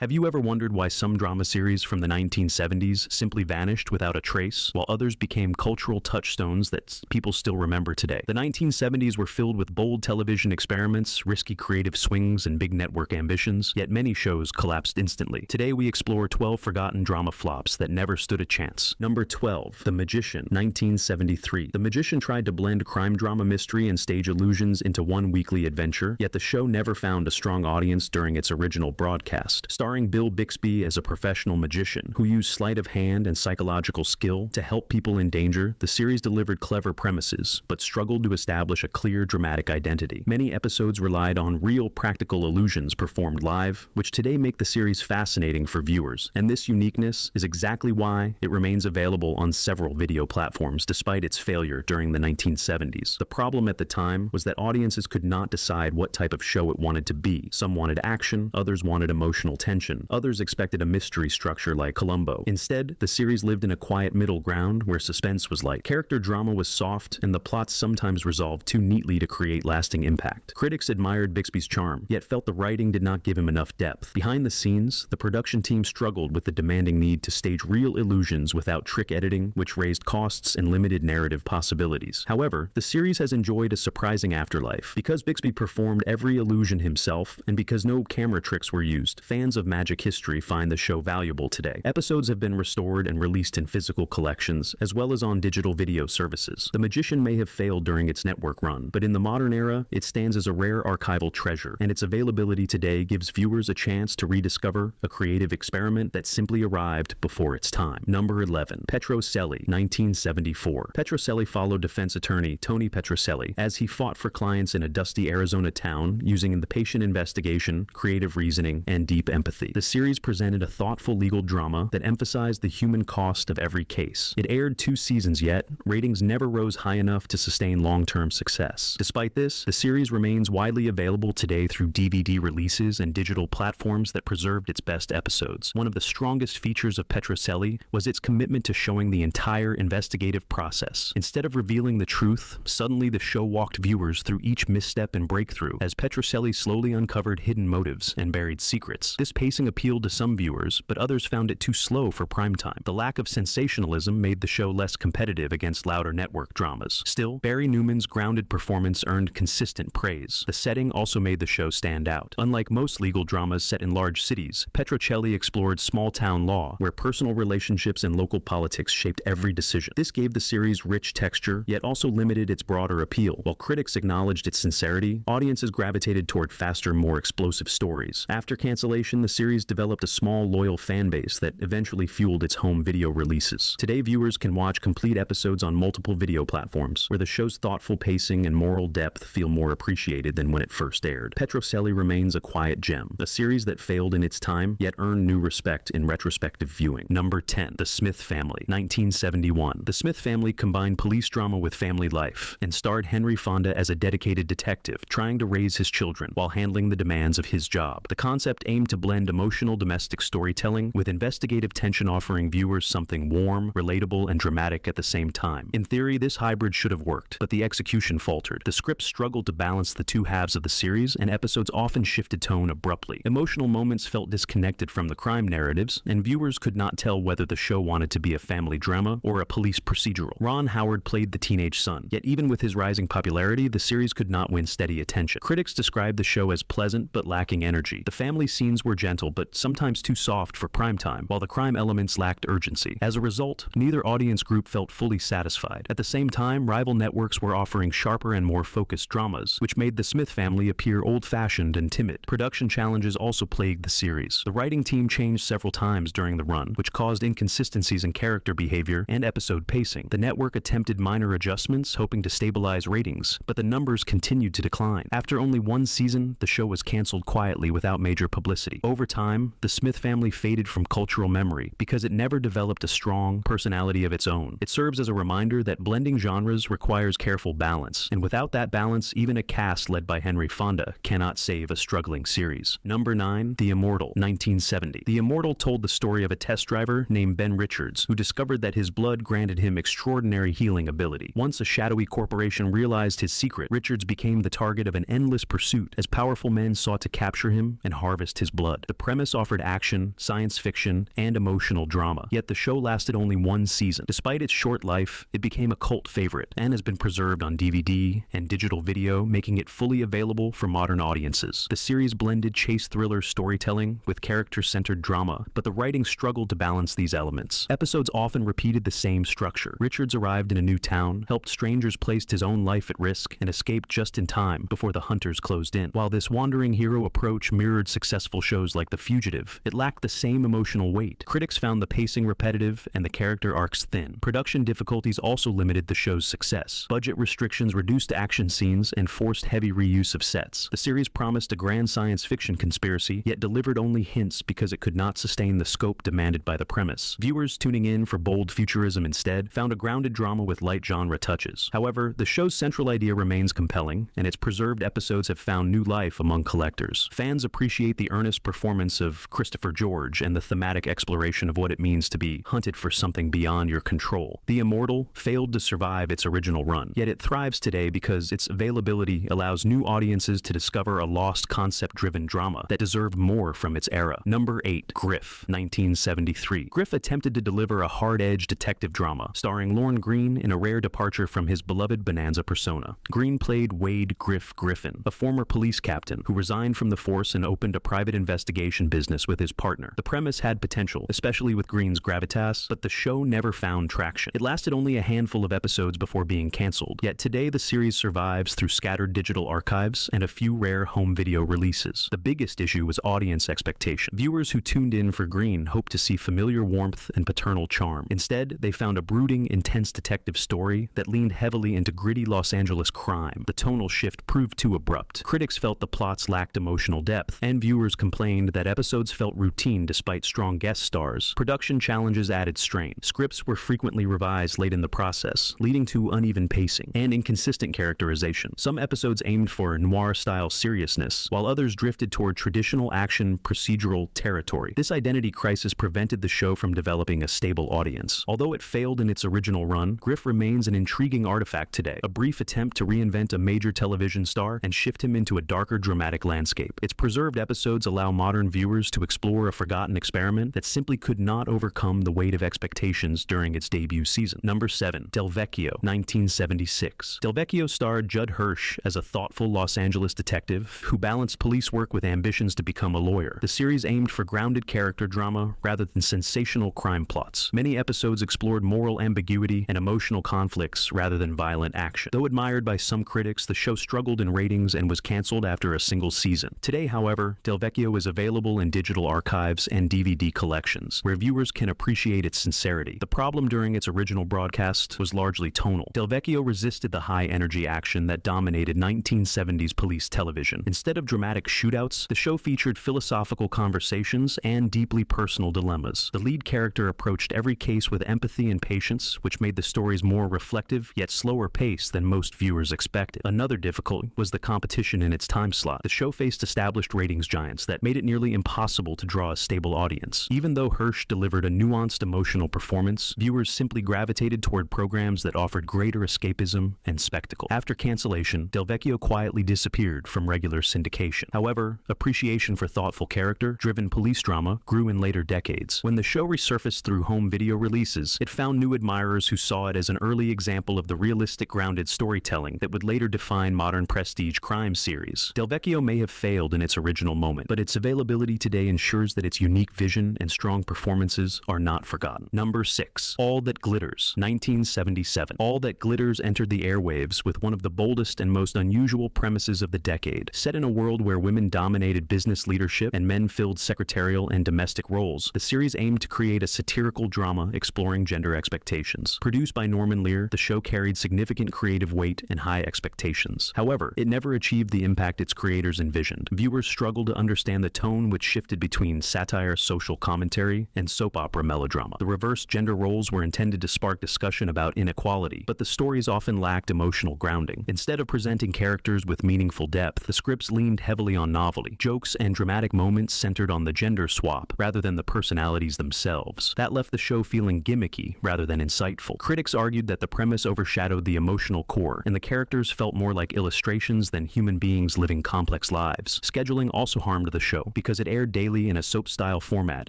Have you ever wondered why some drama series from the 1970s simply vanished without a trace, while others became cultural touchstones that people still remember today? The 1970s were filled with bold television experiments, risky creative swings, and big network ambitions, yet many shows collapsed instantly. Today we explore 12 forgotten drama flops that never stood a chance. Number 12. The Magician, 1973. The Magician tried to blend crime drama mystery and stage illusions into one weekly adventure, yet the show never found a strong audience during its original broadcast. Starring Bill Bixby as a professional magician who used sleight of hand and psychological skill to help people in danger, the series delivered clever premises, but struggled to establish a clear dramatic identity. Many episodes relied on real practical illusions performed live, which today make the series fascinating for viewers. And this uniqueness is exactly why it remains available on several video platforms despite its failure during the 1970s. The problem at the time was that audiences could not decide what type of show it wanted to be. Some wanted action, others wanted emotional tension. Others expected a mystery structure like Columbo. Instead, the series lived in a quiet middle ground where suspense was light. Character drama was soft, and the plots sometimes resolved too neatly to create lasting impact. Critics admired Bixby's charm, yet felt the writing did not give him enough depth. Behind the scenes, the production team struggled with the demanding need to stage real illusions without trick editing, which raised costs and limited narrative possibilities. However, the series has enjoyed a surprising afterlife. Because Bixby performed every illusion himself, and because no camera tricks were used, fans of magic history find the show valuable today. Episodes have been restored and released in physical collections, as well as on digital video services. The Magician may have failed during its network run, but in the modern era, it stands as a rare archival treasure, and its availability today gives viewers a chance to rediscover a creative experiment that simply arrived before its time. Number 11. Petrocelli, 1974. Petrocelli followed defense attorney Tony Petrocelli as he fought for clients in a dusty Arizona town using the patient investigation, creative reasoning, and deep empathy. The series presented a thoughtful legal drama that emphasized the human cost of every case. It aired 2 seasons, yet ratings never rose high enough to sustain long-term success. Despite this, the series remains widely available today through DVD releases and digital platforms that preserved its best episodes. One of the strongest features of Petrocelli was its commitment to showing the entire investigative process. Instead of revealing the truth, suddenly the show walked viewers through each misstep and breakthrough as Petrocelli slowly uncovered hidden motives and buried secrets. This pacing appealed to some viewers, but others found it too slow for primetime. The lack of sensationalism made the show less competitive against louder network dramas. Still, Barry Newman's grounded performance earned consistent praise. The setting also made the show stand out. Unlike most legal dramas set in large cities, Petrocelli explored small-town law, where personal relationships and local politics shaped every decision. This gave the series rich texture, yet also limited its broader appeal. While critics acknowledged its sincerity, audiences gravitated toward faster, more explosive stories. After cancellation, the series developed a small, loyal fan base that eventually fueled its home video releases. Today, viewers can watch complete episodes on multiple video platforms, where the show's thoughtful pacing and moral depth feel more appreciated than when it first aired. Petrocelli remains a quiet gem, a series that failed in its time, yet earned new respect in retrospective viewing. Number 10. The Smith Family, 1971. The Smith family combined police drama with family life, and starred Henry Fonda as a dedicated detective trying to raise his children while handling the demands of his job. The concept aimed to blend emotional domestic storytelling with investigative tension, offering viewers something warm, relatable, and dramatic at the same time. In theory, this hybrid should have worked, but the execution faltered. The script struggled to balance the two halves of the series, and episodes often shifted tone abruptly. Emotional moments felt disconnected from the crime narratives, and viewers could not tell whether the show wanted to be a family drama or a police procedural. Ron Howard played the teenage son, yet even with his rising popularity, the series could not win steady attention. Critics described the show as pleasant but lacking energy. The family scenes were gentle but sometimes too soft for primetime, while the crime elements lacked urgency. As a result, neither audience group felt fully satisfied. At the same time, rival networks were offering sharper and more focused dramas, which made the Smith family appear old-fashioned and timid. Production challenges also plagued the series. The writing team changed several times during the run, which caused inconsistencies in character behavior and episode pacing. The network attempted minor adjustments, hoping to stabilize ratings, but the numbers continued to decline. After only 1 season, the show was canceled quietly without major publicity. Over time, the Smith family faded from cultural memory because it never developed a strong personality of its own. It serves as a reminder that blending genres requires careful balance, and without that balance, even a cast led by Henry Fonda cannot save a struggling series. Number 9. The Immortal, 1970. The Immortal told the story of a test driver named Ben Richards, who discovered that his blood granted him extraordinary healing ability. Once a shadowy corporation realized his secret, Richards became the target of an endless pursuit as powerful men sought to capture him and harvest his blood. The premise offered action, science fiction, and emotional drama, yet the show lasted only one season. Despite its short life, it became a cult favorite and has been preserved on DVD and digital video, making it fully available for modern audiences. The series blended chase thriller storytelling with character-centered drama, but the writing struggled to balance these elements. Episodes often repeated the same structure. Richards arrived in a new town, helped strangers, placed his own life at risk, and escaped just in time before the hunters closed in. While this wandering hero approach mirrored successful shows like The Fugitive, it lacked the same emotional weight. Critics found the pacing repetitive and the character arcs thin. Production difficulties also limited the show's success. Budget restrictions reduced action scenes and forced heavy reuse of sets. The series promised a grand science fiction conspiracy, yet delivered only hints because it could not sustain the scope demanded by the premise. Viewers tuning in for bold futurism instead found a grounded drama with light genre touches. However, the show's central idea remains compelling, and its preserved episodes have found new life among collectors. Fans appreciate the earnest performance of Christopher George and the thematic exploration of what it means to be hunted for something beyond your control. The Immortal failed to survive its original run, yet it thrives today because its availability allows new audiences to discover a lost concept-driven drama that deserved more from its era. Number 8. Griff, 1973. Griff attempted to deliver a hard-edged detective drama, starring Lorne Greene in a rare departure from his beloved Bonanza persona. Greene played Wade Griff Griffin, a former police captain who resigned from the force and opened a private investigation business with his partner. The premise had potential, especially with Greene's gravitas, but the show never found traction. It lasted only a handful of episodes before being canceled, yet today the series survives through scattered digital archives and a few rare home video releases. The biggest issue was audience expectation. Viewers who tuned in for Greene hoped to see familiar warmth and paternal charm. Instead, they found a brooding, intense detective story that leaned heavily into gritty Los Angeles crime. The tonal shift proved too abrupt. Critics felt the plots lacked emotional depth, and viewers complained that episodes felt routine despite strong guest stars. Production challenges added strain. Scripts were frequently revised late in the process, leading to uneven pacing and inconsistent characterization. Some episodes aimed for noir-style seriousness, while others drifted toward traditional action procedural territory. This identity crisis prevented the show from developing a stable audience. Although it failed in its original run, Griff remains an intriguing artifact today, a brief attempt to reinvent a major television star and shift him into a darker, dramatic landscape. Its preserved episodes allow modern viewers to explore a forgotten experiment that simply could not overcome the weight of expectations during its debut season. Number 7. Delvecchio, 1976. Delvecchio starred Judd Hirsch as a thoughtful Los Angeles detective who balanced police work with ambitions to become a lawyer. The series aimed for grounded character drama rather than sensational crime plots. Many episodes explored moral ambiguity and emotional conflicts rather than violent action. Though admired by some critics, the show struggled in ratings and was canceled after a single season. Today, however, Delvecchio is available in digital archives and DVD collections, where viewers can appreciate its sincerity. The problem during its original broadcast was largely tonal. Delvecchio resisted the high-energy action that dominated 1970s police television. Instead of dramatic shootouts, the show featured philosophical conversations and deeply personal dilemmas. The lead character approached every case with empathy and patience, which made the stories more reflective yet slower paced than most viewers expected. Another difficulty was the competition in its time slot. The show faced established ratings giants that made it nearly impossible to draw a stable audience. Even though Hirsch delivered a nuanced emotional performance, viewers simply gravitated toward programs that offered greater escapism and spectacle. After cancellation, Delvecchio quietly disappeared from regular syndication. However, appreciation for thoughtful character-driven police drama grew in later decades. When the show resurfaced through home video releases, it found new admirers who saw it as an early example of the realistic, grounded storytelling that would later define modern prestige crime series. Delvecchio may have failed in its original moment, but its availability today ensures that its unique vision and strong performances are not forgotten. Number 6. All That Glitters, 1977. All That Glitters entered the airwaves with one of the boldest and most unusual premises of the decade. Set in a world where women dominated business leadership and men filled secretarial and domestic roles, the series aimed to create a satirical drama exploring gender expectations. Produced by Norman Lear, the show carried significant creative weight and high expectations. However, it never achieved the impact its creators envisioned. Viewers struggled to understand the tone, which shifted between satire, social commentary, and soap opera melodrama. The reversed gender roles were intended to spark discussion about inequality, but the stories often lacked emotional grounding. Instead of presenting characters with meaningful depth, the scripts leaned heavily on novelty. Jokes and dramatic moments centered on the gender swap rather than the personalities themselves. That left the show feeling gimmicky rather than insightful. Critics argued that the premise overshadowed the emotional core, and the characters felt more like illustrations than human beings living complex lives. Scheduling also harmed the show. because it aired daily in a soap-style format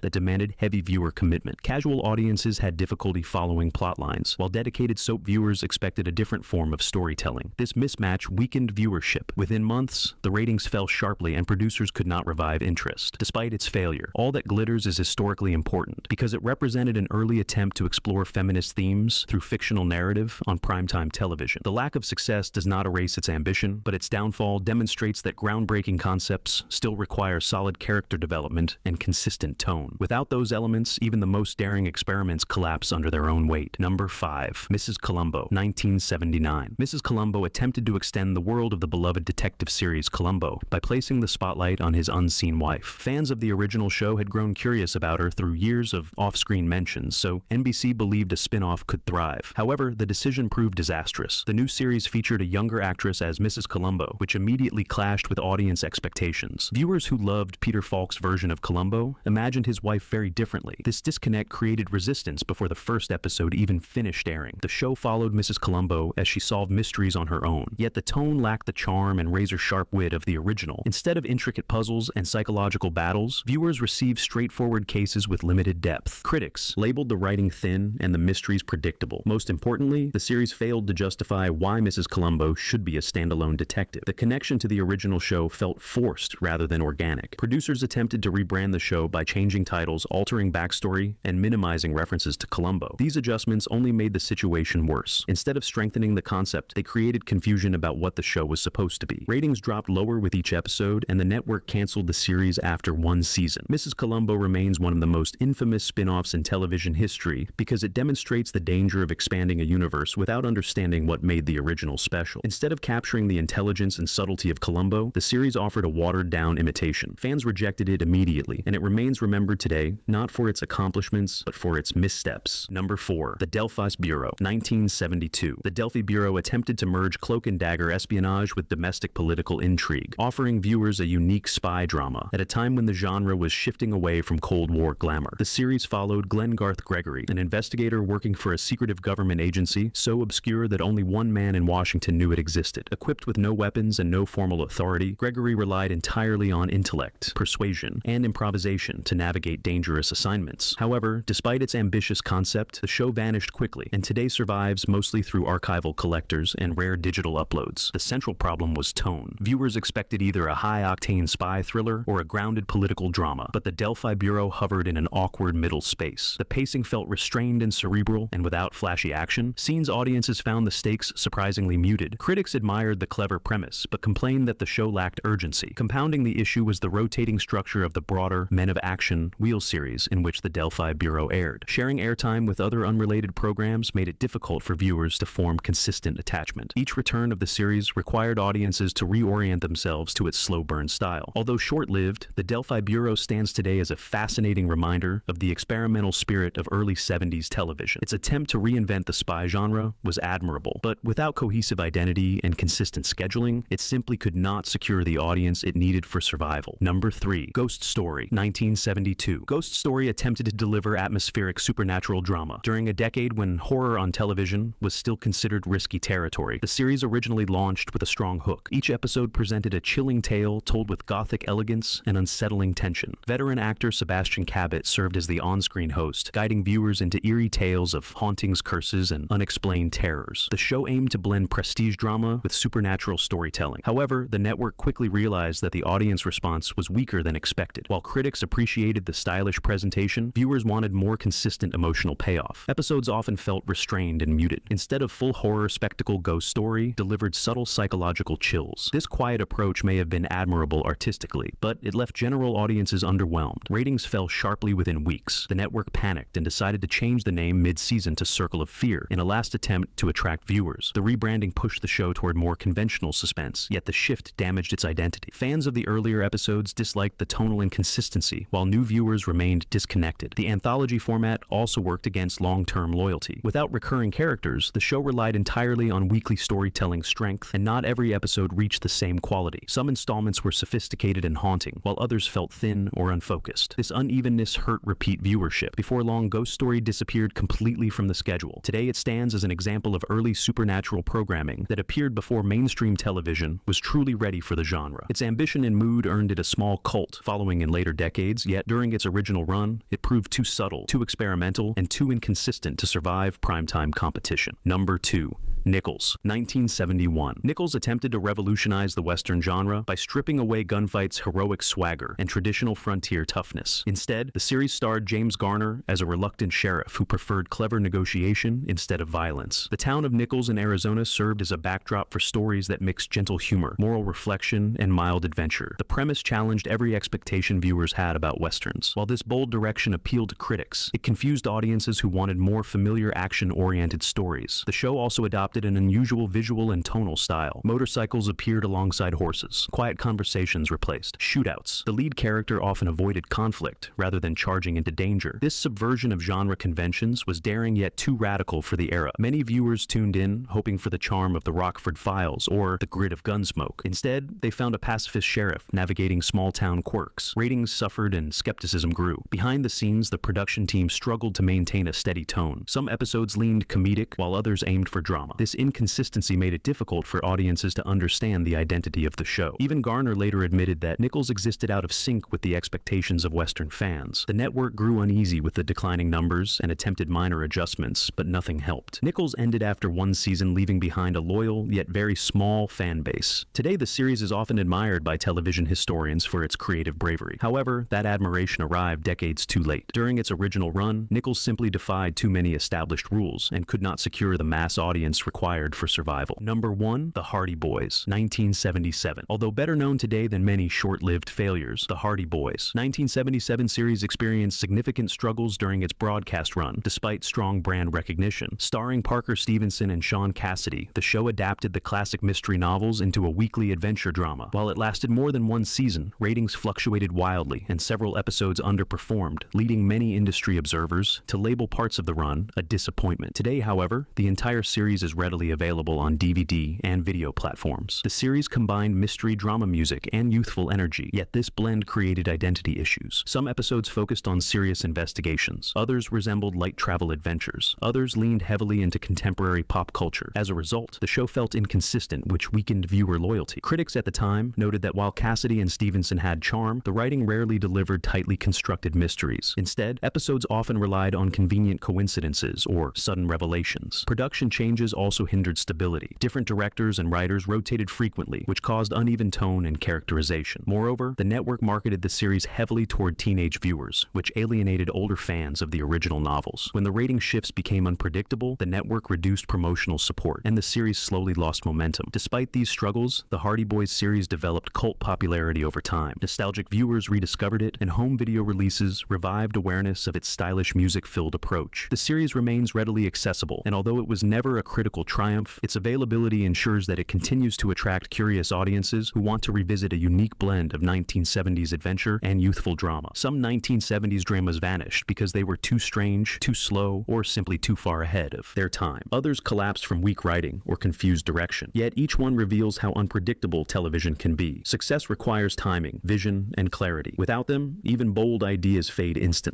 that demanded heavy viewer commitment. Casual audiences had difficulty following plot lines, while dedicated soap viewers expected a different form of storytelling. This mismatch weakened viewership. Within months, the ratings fell sharply and producers could not revive interest. Despite its failure, All That Glitters is historically important because it represented an early attempt to explore feminist themes through fictional narrative on primetime television. The lack of success does not erase its ambition, but its downfall demonstrates that groundbreaking concepts still require solid character development and consistent tone. Without those elements, even the most daring experiments collapse under their own weight. Number 5. Mrs. Columbo, 1979. Mrs. Columbo attempted to extend the world of the beloved detective series Columbo by placing the spotlight on his unseen wife. Fans of the original show had grown curious about her through years of off-screen mentions, so NBC believed a spin-off could thrive. However, the decision proved disastrous. The new series featured a younger actress as Mrs. Columbo, which immediately clashed with audience expectations. Viewers who loved Peter Falk's version of Columbo imagined his wife very differently. This disconnect created resistance before the first episode even finished airing. The show followed Mrs. Columbo as she solved mysteries on her own, yet the tone lacked the charm and razor-sharp wit of the original. Instead of intricate puzzles and psychological battles, viewers received straightforward cases with limited depth. Critics labeled the writing thin and the mysteries predictable. Most importantly, the series failed to justify why Mrs. Columbo should be a standalone detective. The connection to the original show felt forced rather than organic. Producers attempted to rebrand the show by changing titles, altering backstory, and minimizing references to Columbo. These adjustments only made the situation worse. Instead of strengthening the concept, they created confusion about what the show was supposed to be. Ratings dropped lower with each episode, and the network canceled the series after one season. Mrs. Columbo remains one of the most infamous spin-offs in television history because it demonstrates the danger of expanding a universe without understanding what made the original special. Instead of capturing the intelligence and subtlety of Columbo, the series offered a watered-down imitation. Fans rejected it immediately, and it remains remembered today not for its accomplishments, but for its missteps. Number 4. The Delphi Bureau, 1972. The Delphi Bureau attempted to merge cloak-and-dagger espionage with domestic political intrigue, offering viewers a unique spy drama at a time when the genre was shifting away from Cold War glamour. The series followed Glengarth Gregory, an investigator working for a secretive government agency so obscure that only one man in Washington knew it existed. Equipped with no weapons and no formal authority, Gregory relied entirely on intellect, persuasion, and improvisation to navigate dangerous assignments. However, despite its ambitious concept, the show vanished quickly, and today survives mostly through archival collectors and rare digital uploads. The central problem was tone. Viewers expected either a high-octane spy thriller or a grounded political drama, but the Delphi Bureau hovered in an awkward middle space. The pacing felt restrained and cerebral, and without flashy action, scenes audiences found the stakes surprisingly muted. Critics admired the clever premise, but complained that the show lacked urgency. Compounding the issue was the rotating structure of the broader Men of Action Wheel series in which the Delphi Bureau aired. Sharing airtime with other unrelated programs made it difficult for viewers to form consistent attachment. Each return of the series required audiences to reorient themselves to its slow burn style. Although short-lived, the Delphi Bureau stands today as a fascinating reminder of the experimental spirit of early 70s television. Its attempt to reinvent the spy genre was admirable, but without cohesive identity and consistent scheduling, it simply could not secure the audience it needed for survival. Number 3. Ghost Story, 1972. Ghost Story attempted to deliver atmospheric supernatural drama. During a decade when horror on television was still considered risky territory, the series originally launched with a strong hook. Each episode presented a chilling tale told with gothic elegance and unsettling tension. Veteran actor Sebastian Cabot served as the on-screen host, guiding viewers into eerie tales of hauntings, curses, and unexplained terrors. The show aimed to blend prestige drama with supernatural storytelling. However, the network quickly realized that the audience response was weaker than expected. While critics appreciated the stylish presentation, viewers wanted more consistent emotional payoff. Episodes often felt restrained and muted. Instead of full horror spectacle, Ghost Story delivered subtle psychological chills. This quiet approach may have been admirable artistically, but it left general audiences underwhelmed. Ratings fell sharply within weeks. The network panicked and decided to change the name mid-season to Circle of Fear in a last attempt to attract viewers. The rebranding pushed the show toward more conventional suspense, yet the shift damaged its identity. Fans of the earlier episodes disliked the tonal inconsistency, while new viewers remained disconnected. The anthology format also worked against long-term loyalty. Without recurring characters, the show relied entirely on weekly storytelling strength, and not every episode reached the same quality. Some installments were sophisticated and haunting, while others felt thin or unfocused. This unevenness hurt repeat viewership. Before long, Ghost Story disappeared completely from the schedule. Today, it stands as an example of early supernatural programming that appeared before mainstream television was truly ready for the genre. Its ambition and mood earned it a small cult following in later decades, yet during its original run, it proved too subtle, too experimental, and too inconsistent to survive primetime competition. Number 2. Nichols, 1971. Nichols attempted to revolutionize the Western genre by stripping away gunfights' heroic swagger and traditional frontier toughness. Instead, the series starred James Garner as a reluctant sheriff who preferred clever negotiation instead of violence. The town of Nichols in Arizona served as a backdrop for stories that mixed gentle humor, moral reflection, and mild adventure. The premise challenged every expectation viewers had about Westerns. While this bold direction appealed to critics, it confused audiences who wanted more familiar action-oriented stories. The show also adopted an unusual visual and tonal style. Motorcycles appeared alongside horses. Quiet conversations replaced shootouts. The lead character often avoided conflict rather than charging into danger. This subversion of genre conventions was daring yet too radical for the era. Many viewers tuned in, hoping for the charm of the Rockford Files or the grit of Gunsmoke. Instead, they found a pacifist sheriff navigating small-town quirks. Ratings suffered and skepticism grew. Behind the scenes, the production team struggled to maintain a steady tone. Some episodes leaned comedic, while others aimed for drama. This inconsistency made it difficult for audiences to understand the identity of the show. Even Garner later admitted that Nichols existed out of sync with the expectations of Western fans. The network grew uneasy with the declining numbers and attempted minor adjustments, but nothing helped. Nichols ended after one season, leaving behind a loyal yet very small fan base. Today, the series is often admired by television historians for its creative bravery. However, that admiration arrived decades too late. During its original run, Nichols simply defied too many established rules and could not secure the mass audience required for survival. Number 1. The Hardy Boys, 1977. Although better known today than many short-lived failures, The Hardy Boys' 1977 series experienced significant struggles during its broadcast run, despite strong brand recognition. Starring Parker Stevenson and Sean Cassidy, the show adapted the classic mystery novels into a weekly adventure drama. While it lasted more than one season, ratings fluctuated wildly and several episodes underperformed, leading many industry observers to label parts of the run a disappointment. Today, however, the entire series is readily available on DVD and video platforms. The series combined mystery drama music and youthful energy, yet this blend created identity issues. Some episodes focused on serious investigations. Others resembled light travel adventures. Others leaned heavily into contemporary pop culture. As a result, the show felt inconsistent, which weakened viewer loyalty. Critics at the time noted that while Cassidy and Stevenson had charm, the writing rarely delivered tightly constructed mysteries. Instead, episodes often relied on convenient coincidences or sudden revelations. Production changes also hindered stability. Different directors and writers rotated frequently, which caused uneven tone and characterization. Moreover, the network marketed the series heavily toward teenage viewers, which alienated older fans of the original novels. When the rating shifts became unpredictable, the network reduced promotional support, and the series slowly lost momentum. Despite these struggles, the Hardy Boys series developed cult popularity over time. Nostalgic viewers rediscovered it, and home video releases revived awareness of its stylish music-filled approach. The series remains readily accessible, and although it was never a critical triumph, its availability ensures that it continues to attract curious audiences who want to revisit a unique blend of 1970s adventure and youthful drama. Some 1970s dramas vanished because they were too strange, too slow, or simply too far ahead of their time. Others collapsed from weak writing or confused direction. Yet each one reveals how unpredictable television can be. Success requires timing, vision, and clarity. Without them, even bold ideas fade instantly.